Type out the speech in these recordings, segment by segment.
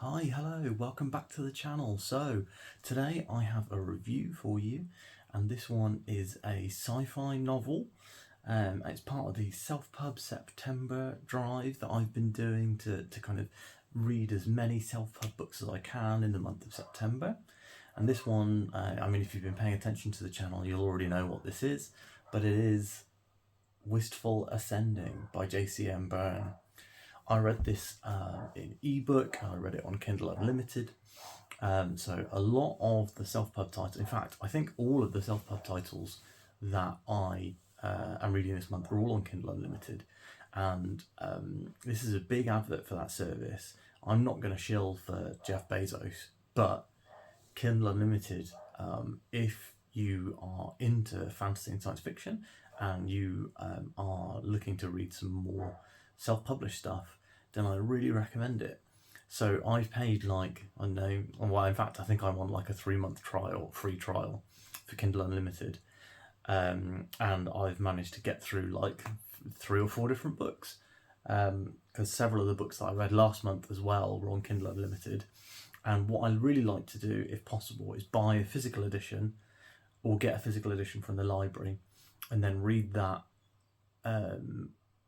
Hi, hello, welcome back to the channel. So today I have a review for you, and this one is a sci-fi novel. It's part of the Self-Pub September drive that I've been doing to kind of read as many self-pub books as I can in the month of September. And this one, if you've been paying attention to the channel, you'll already know what this is, but it is Wistful Ascending by JCM Berne. I read this in ebook, I read it on Kindle Unlimited. So a lot of the self-pub titles, in fact, I think all of the self-pub titles that I am reading this month are all on Kindle Unlimited. And this is a big advert for that service. I'm not going to shill for Jeff Bezos, but Kindle Unlimited, if you are into fantasy and science fiction and you are looking to read some more self-published stuff, then I really recommend it. So I've paid I think I'm on like a 3-month free trial for Kindle Unlimited, and I've managed to get through like 3 or 4 different books, because several of the books that I read last month as well were on Kindle Unlimited. And what I really like to do, if possible, is buy a physical edition or get a physical edition from the library and then read that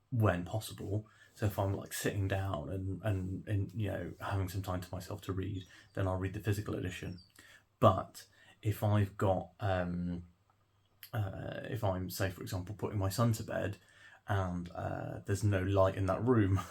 when possible. So if I'm like sitting down and having some time to myself to read, then I'll read the physical edition. But if I've got if I'm, say for example, putting my son to bed and there's no light in that room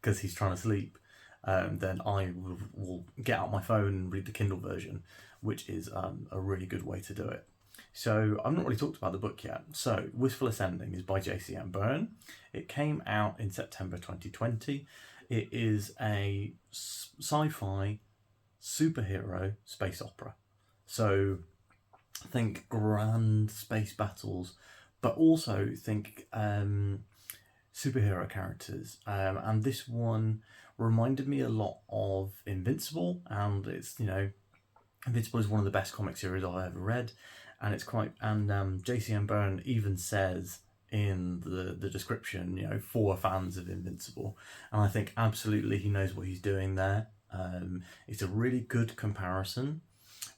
because he's trying to sleep, then I will get out my phone and read the Kindle version, which is a really good way to do it. So I've not really talked about the book yet. So Wistful Ascending is by JCM Berne. It came out in September 2020. It is a sci-fi superhero space opera. So think grand space battles, but also think superhero characters. And this one reminded me a lot of Invincible, and it's, Invincible is one of the best comic series I've ever read. And it's quite, and JCM Berne even says in the description, for fans of Invincible. And I think absolutely he knows what he's doing there. It's a really good comparison.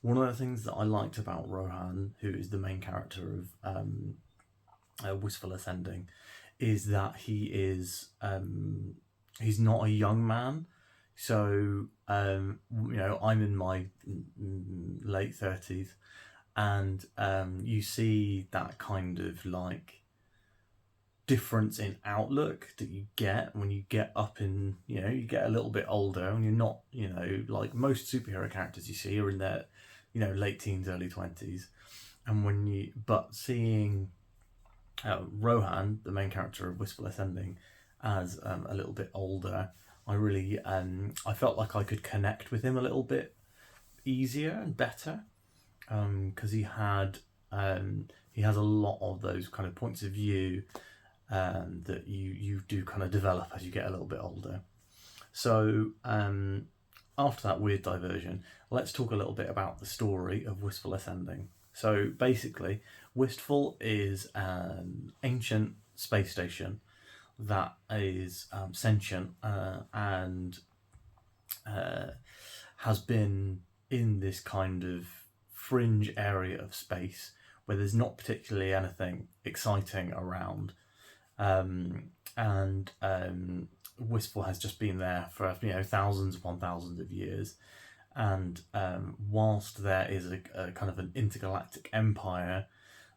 One of the things that I liked about Rohan, who is the main character of Wistful Ascending, is that he is, he's not a young man. So, I'm in my late 30s. And you see that kind of like difference in outlook that you get when you get up in, you get a little bit older, and you're not, like most superhero characters you see are in their, late teens, early 20s. And but seeing Rohan, the main character of Wistful Ascending, as a little bit older, I really, I felt like I could connect with him a little bit easier and better. Because he has a lot of those kind of points of view that you do kind of develop as you get a little bit older. So after that weird diversion, let's talk a little bit about the story of Wistful Ascending. So basically, Wistful is an ancient space station that is sentient and has been in this kind of fringe area of space where there's not particularly anything exciting around, and Wistful has just been there for thousands upon thousands of years. And whilst there is a kind of an intergalactic empire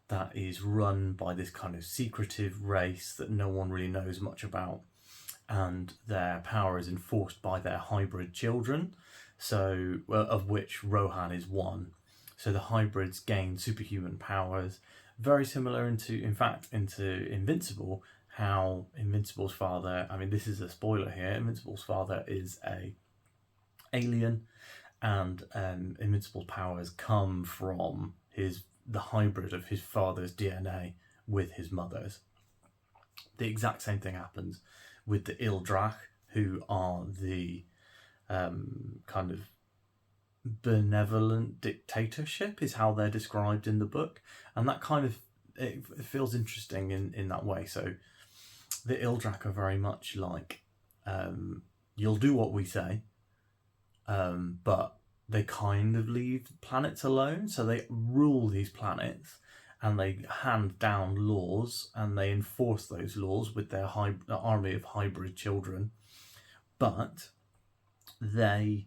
that is run by this kind of secretive race that no one really knows much about, and their power is enforced by their hybrid children, so of which Rohan is one. So the hybrids gain superhuman powers, very similar into Invincible, how Invincible's father, this is a spoiler here, Invincible's father is a alien, and Invincible's powers come from the hybrid of his father's DNA with his mother's. The exact same thing happens with the Ildrak, who are the kind of benevolent dictatorship is how they're described in the book, and that kind of it feels interesting in that way. So the Ildrak are very much like, you'll do what we say, but they kind of leave planets alone. So they rule these planets, and they hand down laws, and they enforce those laws with their army of hybrid children. But they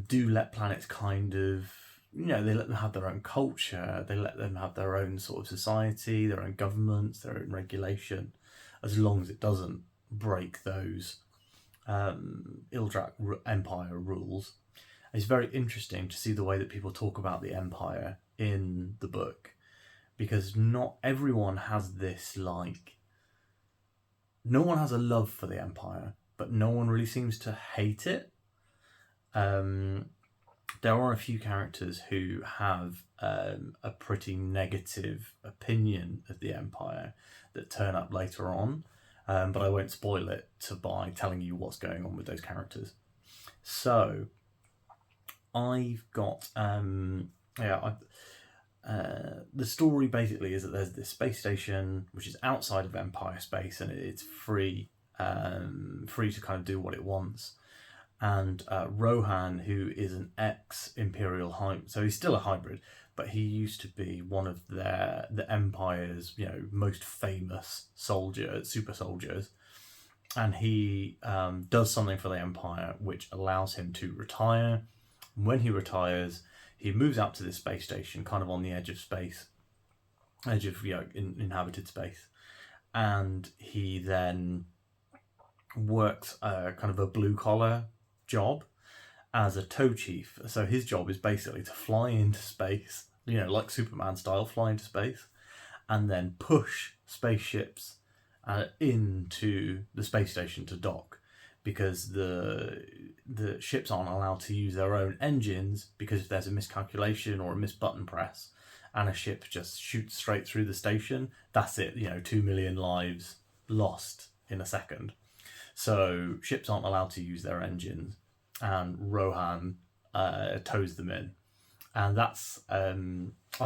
do let planets kind of, they let them have their own culture, they let them have their own sort of society, their own governments, their own regulation, as long as it doesn't break those Ildrak Empire rules. It's very interesting to see the way that people talk about the Empire in the book, because not everyone has this, no one has a love for the Empire, but no one really seems to hate it. There are a few characters who have a pretty negative opinion of the Empire that turn up later on, but I won't spoil it by telling you what's going on with those characters. So, I've got the story basically is that there's this space station which is outside of Empire space, and it's free to kind of do what it wants. And Rohan, who is an ex-Imperial hybrid, so he's still a hybrid, but he used to be one of the Empire's most famous super soldiers, and he does something for the Empire which allows him to retire. When he retires, he moves out to this space station, kind of on the edge of space, inhabited space, and he then works kind of a blue collar job as a tow chief. So his job is basically to fly into space, like Superman style, fly into space, and then push spaceships into the space station to dock, because the ships aren't allowed to use their own engines, because if there's a miscalculation or a missed button press and a ship just shoots straight through the station, that's it, 2 million lives lost in a second. So ships aren't allowed to use their engines, and Rohan tows them in. And that's, I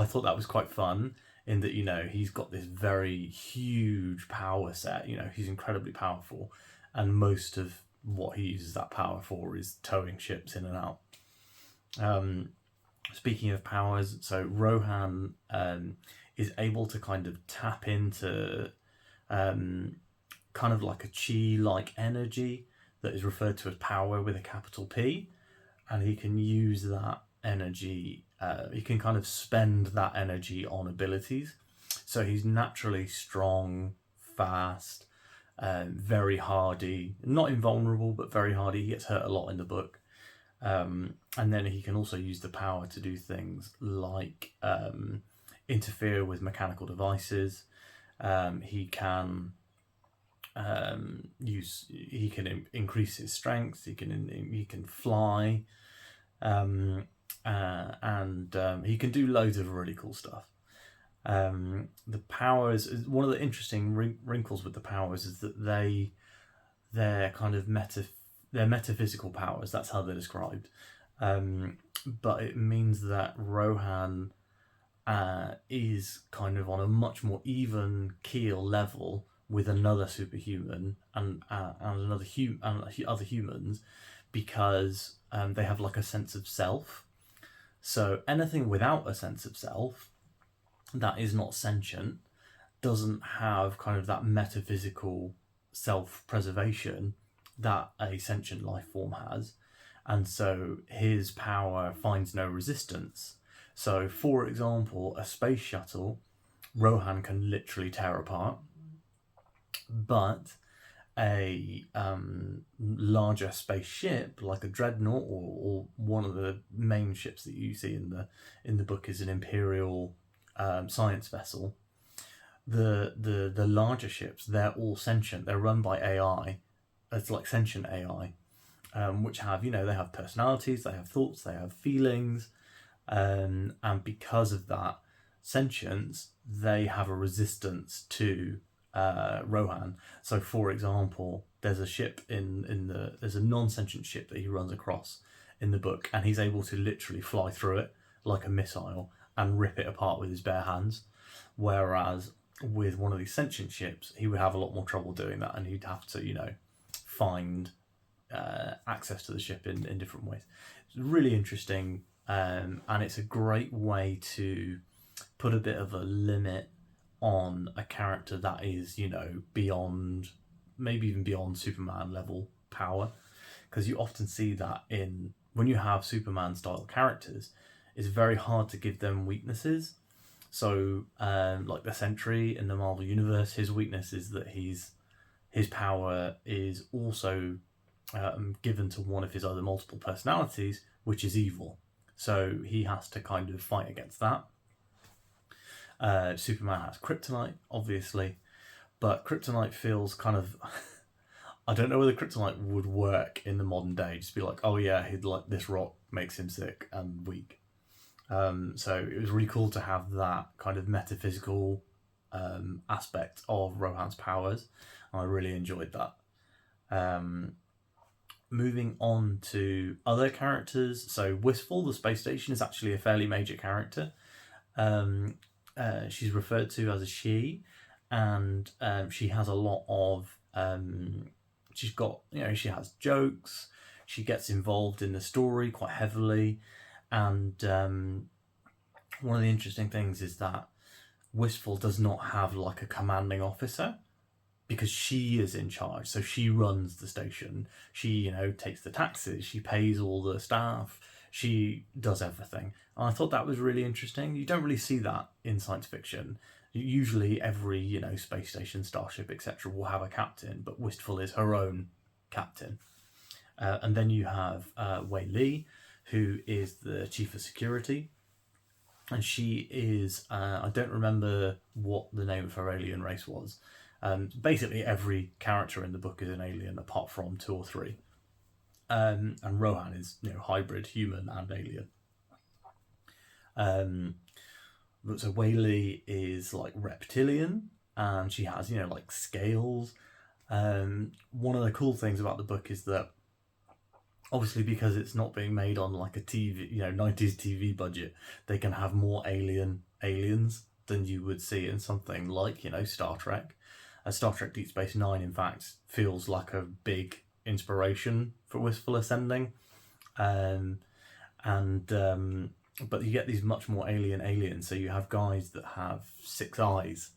thought that was quite fun, in that, he's got this very huge power set, he's incredibly powerful, and most of what he uses that power for is towing ships in and out. Speaking of powers, so Rohan is able to kind of tap into kind of like a chi-like energy that is referred to as power with a capital P, and he can use that energy, he can kind of spend that energy on abilities. So he's naturally strong, fast, very hardy, not invulnerable, but very hardy. He gets hurt a lot in the book. And then he can also use the power to do things like interfere with mechanical devices. He can increase his strength. He can fly, and he can do loads of really cool stuff. The powers, one of the interesting wrinkles with the powers is that they're kind of they're metaphysical powers. That's how they're described. But it means that Rohan is kind of on a much more even keel level with another superhuman and other humans, because they have like a sense of self. So anything without a sense of self that is not sentient doesn't have kind of that metaphysical self-preservation that a sentient life form has, and so his power finds no resistance. So, for example, a space shuttle, Rohan can literally tear apart, but a larger spaceship like a dreadnought or one of the main ships that you see in the book is an Imperial science vessel. The larger ships, they're all sentient. They're run by AI. It's like sentient AI, which have, they have personalities, they have thoughts, they have feelings, and because of that sentience, they have a resistance to Rohan. So, for example, there's a ship there's a non-sentient ship that he runs across in the book, and he's able to literally fly through it like a missile and rip it apart with his bare hands. Whereas with one of these sentient ships, he would have a lot more trouble doing that, and he'd have to, find access to the ship in different ways. It's really interesting, and it's a great way to put a bit of a limit on a character that is, beyond, maybe even beyond Superman level power, because you often see that when you have Superman style characters, it's very hard to give them weaknesses. So, like the Sentry in the Marvel Universe, his weakness is that his power is also given to one of his other multiple personalities, which is evil. So he has to kind of fight against that. Superman has kryptonite, obviously, but kryptonite feels kind of... I don't know whether kryptonite would work in the modern day. Just be like, oh yeah, this rock makes him sick and weak. So it was really cool to have that kind of metaphysical aspect of Rohan's powers. I really enjoyed that. Moving on to other characters. So Wistful, the space station, is actually a fairly major character. She's referred to as a she, and she has a lot of... she's got, she has jokes, she gets involved in the story quite heavily, and one of the interesting things is that Wistful does not have like a commanding officer, because she is in charge. So she runs the station. She, takes the taxes. She pays all the staff. She does everything. And I thought that was really interesting. You don't really see that in science fiction. Usually every, space station, starship, etc. will have a captain, but Wistful is her own captain. And then you have Wei Li, who is the chief of security. And she is, I don't remember what the name of her alien race was. Basically every character in the book is an alien apart from 2 or 3. And Rohan is, hybrid human and alien. So Wei Li is like reptilian, and she has, like scales. One of the cool things about the book is that, obviously, because it's not being made on like a TV, 90s TV budget, they can have more aliens than you would see in something like, Star Trek. Star Trek Deep Space Nine, in fact, feels like a big inspiration for Wistful Ascending. But you get these much more aliens. So you have guys that have 6 eyes,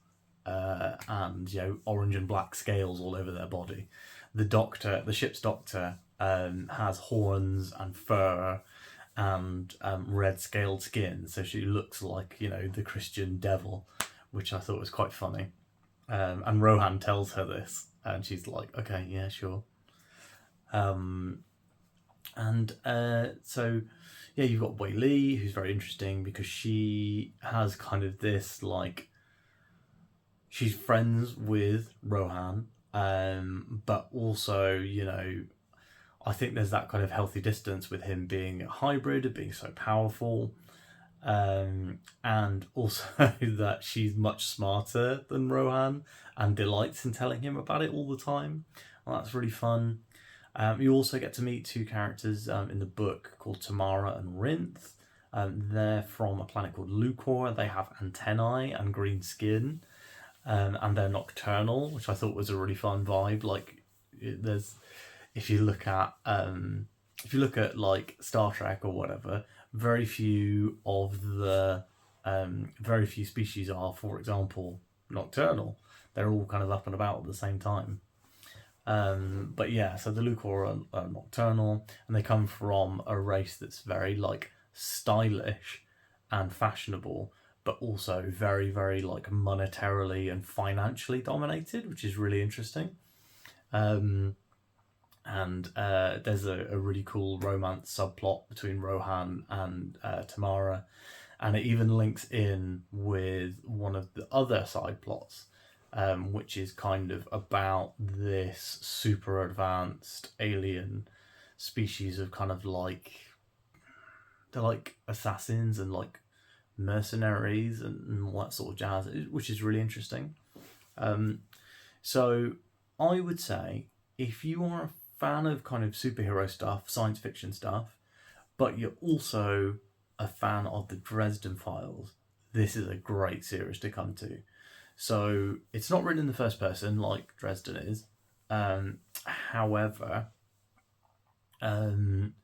and orange and black scales all over their body. The ship's doctor, has horns and fur and red scaled skin, so she looks like the Christian devil, which I thought was quite funny. And Rohan tells her this, and she's like, okay, yeah, sure. So yeah, you've got Wei Li, who's very interesting because she has kind of this, like, she's friends with Rohan, but also, I think there's that kind of healthy distance with him being a hybrid, being so powerful, and also that she's much smarter than Rohan and delights in telling him about it all the time. Well, that's really fun. You also get to meet 2 characters in the book called Tamara and Rinth. They're from a planet called Lucor. They have antennae and green skin, and they're nocturnal, which I thought was a really fun vibe. Like, if you look at like Star Trek or whatever, very few species are, for example, nocturnal. They're all kind of up and about at the same time. But yeah, so the Lucor are nocturnal, and they come from a race that's very like stylish and fashionable, but also very, very like monetarily and financially dominated, which is really interesting. And there's a really cool romance subplot between Rohan and Tamara, and it even links in with one of the other side plots, which is kind of about this super advanced alien species of kind of like, they're like assassins and like mercenaries and all that sort of jazz, which is really interesting. So I would say, if you are a fan of kind of superhero stuff, science fiction stuff, but you're also a fan of the Dresden Files, this is a great series to come to. So it's not written in the first person like Dresden is. However, Um,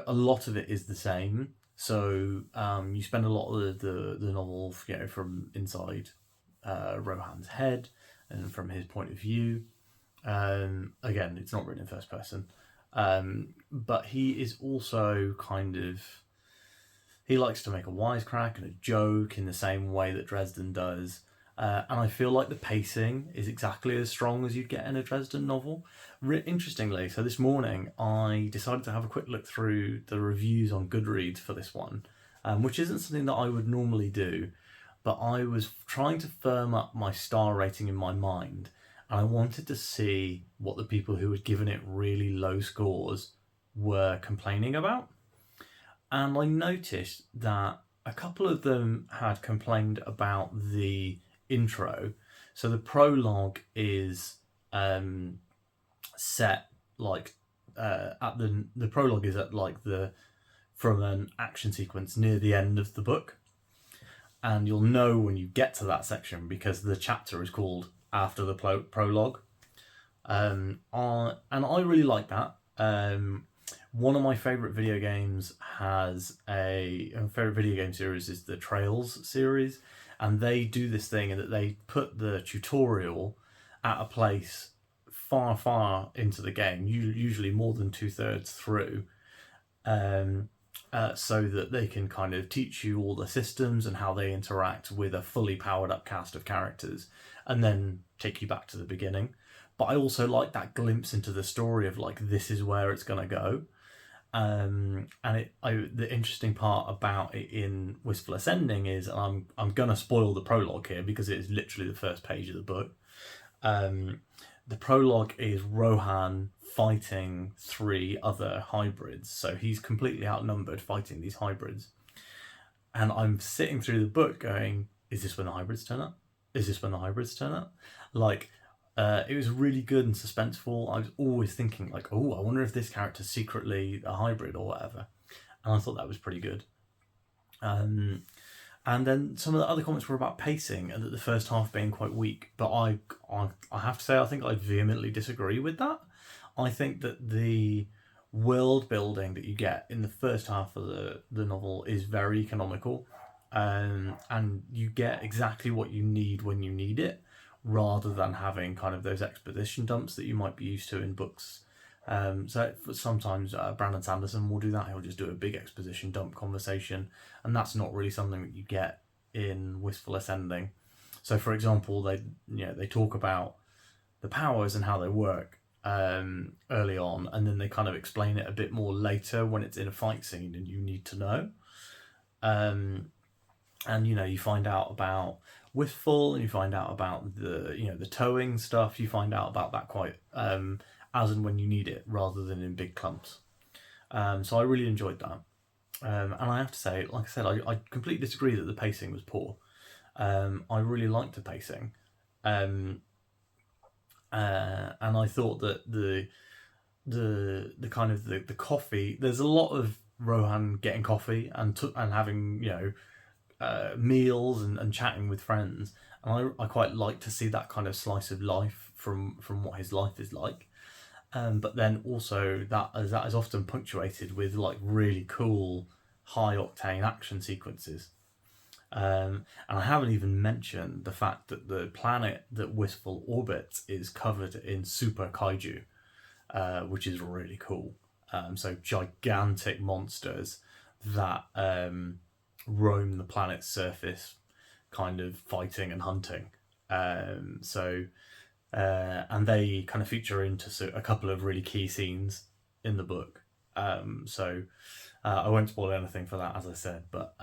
a lot of it is the same. So you spend a lot of the novel, from inside Rohan's head and from his point of view. Again, it's not written in first person, but he is also he likes to make a wisecrack and a joke in the same way that Dresden does. And I feel like the pacing is exactly as strong as you'd get in a Dresden novel. Interestingly, so this morning I decided to have a quick look through the reviews on Goodreads for this one, which isn't something that I would normally do, but I was trying to firm up my star rating in my mind, and I wanted to see what the people who had given it really low scores were complaining about. And I noticed that a couple of them had complained about the intro. So the prologue is set like at the prologue is at like the from an action sequence near the end of the book, and you'll know when you get to that section because the chapter is called after the prologue. And I really like that. One of my favorite video games has a favorite video game series is the Trails series, and they do this thing in that they put the tutorial at a place far into the game, usually more than 2/3 through, so that they can kind of teach you all the systems and how they interact with a fully powered up cast of characters, and then take you back to the beginning. But I also like that glimpse into the story of like, this is where it's going to go. And the interesting part about it in Wistful Ascending is, and I'm gonna spoil the prologue here because it is literally the first page of the book. The prologue is Rohan fighting 3 other hybrids, so he's completely outnumbered fighting these hybrids. And I'm sitting through the book going, is this when the hybrids turn up? Is this when the hybrids turn up? Like, it was really good and suspenseful. I was always thinking like, oh, I wonder if this character's secretly a hybrid or whatever. And I thought that was pretty good. And then some of the other comments were about pacing and that the first half being quite weak. But I have to say, I think I vehemently disagree with that. I think that the world building that you get in the first half of the novel is very economical. And you get exactly what you need when you need it, rather than having kind of those exposition dumps that you might be used to in books. So sometimes Brandon Sanderson will do that. He'll just do a big exposition dump conversation, and that's not really something that you get in Wistful Ascending. So, for example, they talk about the powers and how they work early on, and then they kind of explain it a bit more later when it's in a fight scene and you need to know. And you find out about Wistful, and you find out about the towing stuff. You find out about that quite as and when you need it, rather than in big clumps. So I really enjoyed that. And I have to say, like I said, I completely disagree that the pacing was poor. I really liked the pacing, and I thought that the kind of the coffee. There's a lot of Rohan getting coffee and having meals and chatting with friends, and I quite like to see that kind of slice of life from what his life is like. But then also that is often punctuated with like really cool high octane action sequences. And I haven't even mentioned the fact that the planet that Wistful orbits is covered in super kaiju, which is really cool. So gigantic monsters that roam the planet's surface, kind of fighting and hunting. And they kind of feature into a couple of really key scenes in the book. I won't spoil anything for that, as I said, but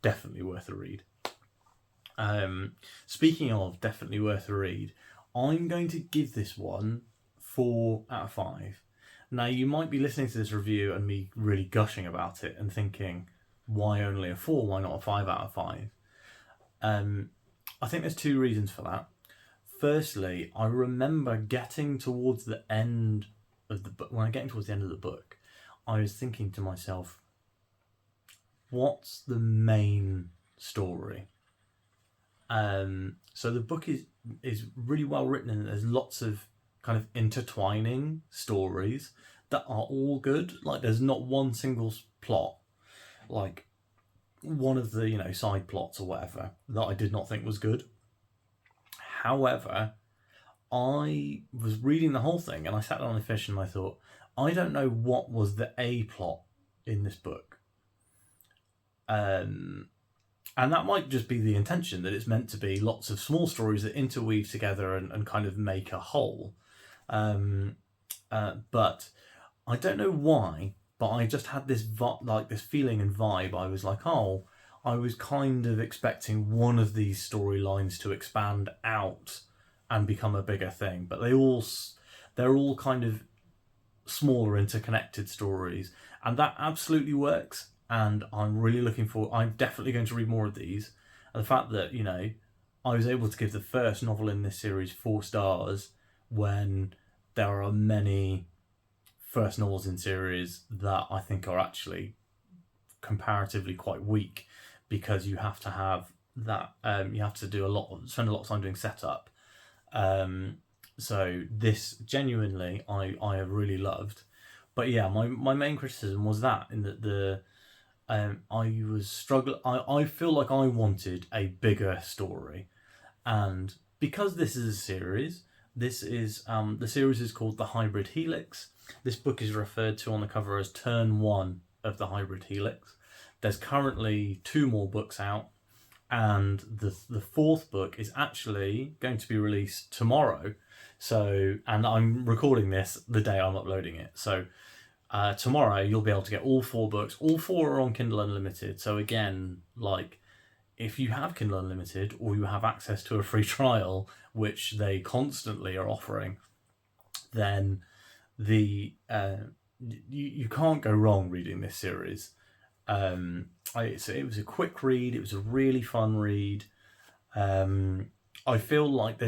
definitely worth a read. Speaking of definitely worth a read, I'm going to give this one 4 out of 5. Now, you might be listening to this review and me really gushing about it and thinking, why only a 4? Why not a 5 out of 5? I think there's 2 reasons for that. Firstly, I remember getting towards the end of the book. When I'm getting towards the end of the book, I was thinking to myself, what's the main story? So the book is really well written, and there's lots of kind of intertwining stories that are all good. Like, there's not one single plot, like one of the, side plots or whatever, that I did not think was good. However, I was reading the whole thing and I sat down and finished and I thought, I don't know what was the A plot in this book. And that might just be the intention, that it's meant to be lots of small stories that interweave together and kind of make a whole. But I don't know why, but I just had this this feeling and vibe. I was like, oh, I was kind of expecting one of these storylines to expand out and become a bigger thing, but they're all kind of smaller interconnected stories, and that absolutely works. And I'm definitely going to read more of these. And the fact that, I was able to give the first novel in this series 4 stars when there are many first novels in series that I think are actually comparatively quite weak, because you have to have that, you have to spend a lot of time doing setup. So this genuinely I have really loved. But yeah, my main criticism was that, in that I was struggling. I feel like I wanted a bigger story, and because this is a series, this is the series is called The Hybrid Helix. This book is referred to on the cover as Turn 1 of The Hybrid Helix. There's currently 2 more books out, and the 4th book is actually going to be released tomorrow. So, and I'm recording this the day I'm uploading it. So tomorrow you'll be able to get all 4 books. All 4 are on Kindle Unlimited. So again, like, if you have Kindle Unlimited or you have access to a free trial, which they constantly are offering, then you can't go wrong reading this series. It was a quick read. It was a really fun read. I feel like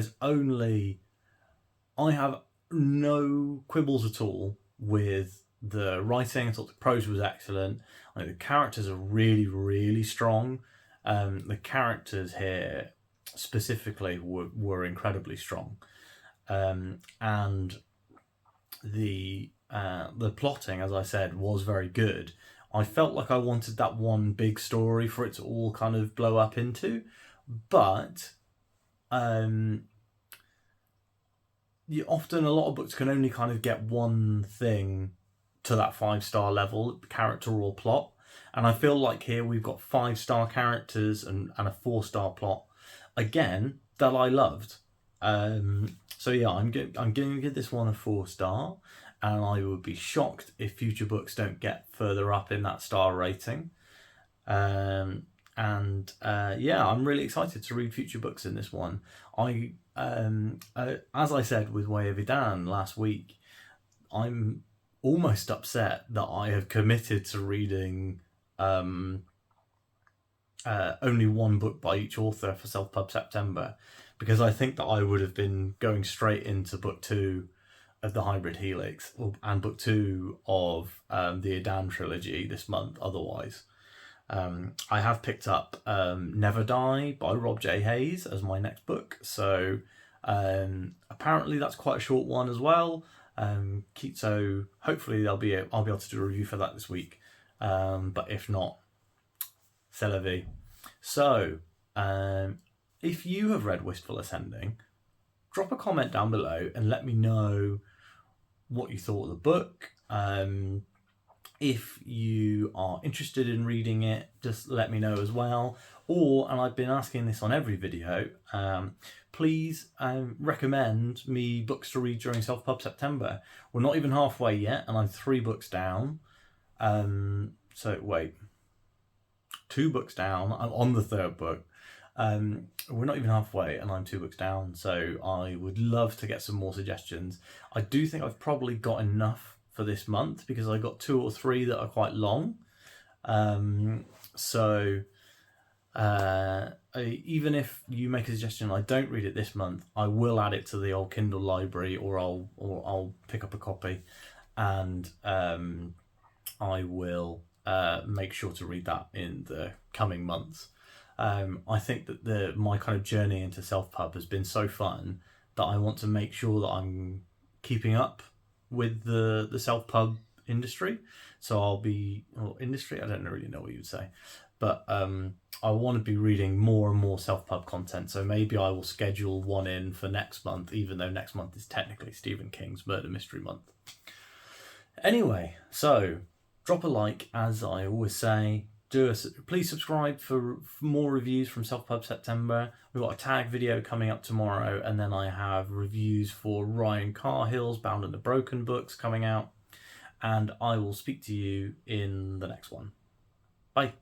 I have no quibbles at all with the writing. I thought the prose was excellent. I think the characters are really, really strong. The characters here specifically were incredibly strong. And the plotting, as I said, was very good. I felt like I wanted that one big story for it to all kind of blow up into, but often a lot of books can only kind of get one thing to that 5-star level, character or plot. And I feel like here we've got 5-star characters and a 4-star plot, again, that I loved. So yeah, I'm going to give this one a 4-star, and I would be shocked if future books don't get further up in that star rating. Yeah, I'm really excited to read future books in this one. As I said with Way of Idan last week, I'm almost upset that I have committed to reading only one book by each author for Self-Pub September, because I think that I would have been going straight into book 2 of The Hybrid Helix and book 2 of the Idan trilogy this month otherwise. I have picked up Never Die by Rob J. Hayes as my next book, so apparently that's quite a short one as well. So hopefully I'll be able to do a review for that this week, but if not, c'est la vie. So if you have read Wistful Ascending, drop a comment down below and let me know what you thought of the book. If you are interested in reading it, just let me know as well. And I've been asking this on every video, please recommend me books to read during Self-Pub September. We're not even halfway yet, and I'm 3 books down. So wait, 2 books down. I'm on the 3rd book. We're not even halfway, and I'm 2 books down. So I would love to get some more suggestions. I do think I've probably got enough for this month, because I got 2 or 3 that are quite long. Even if you make a suggestion I don't read it this month, I will add it to the old Kindle library, or I'll pick up a copy, and I will make sure to read that in the coming months. I think that my kind of journey into Self-Pub has been so fun that I want to make sure that I'm keeping up with the self-pub industry. So I'll be, or industry, I don't really know what you would say, but I want to be reading more and more self-pub content. So maybe I will schedule one in for next month, even though next month is technically Stephen King's Murder Mystery Month. Anyway, so drop a like, as I always say. Please subscribe for more reviews from Self-Pub September. We've got a tag video coming up tomorrow, and then I have reviews for Ryan Carhill's Bound and the Broken books coming out. And I will speak to you in the next one. Bye.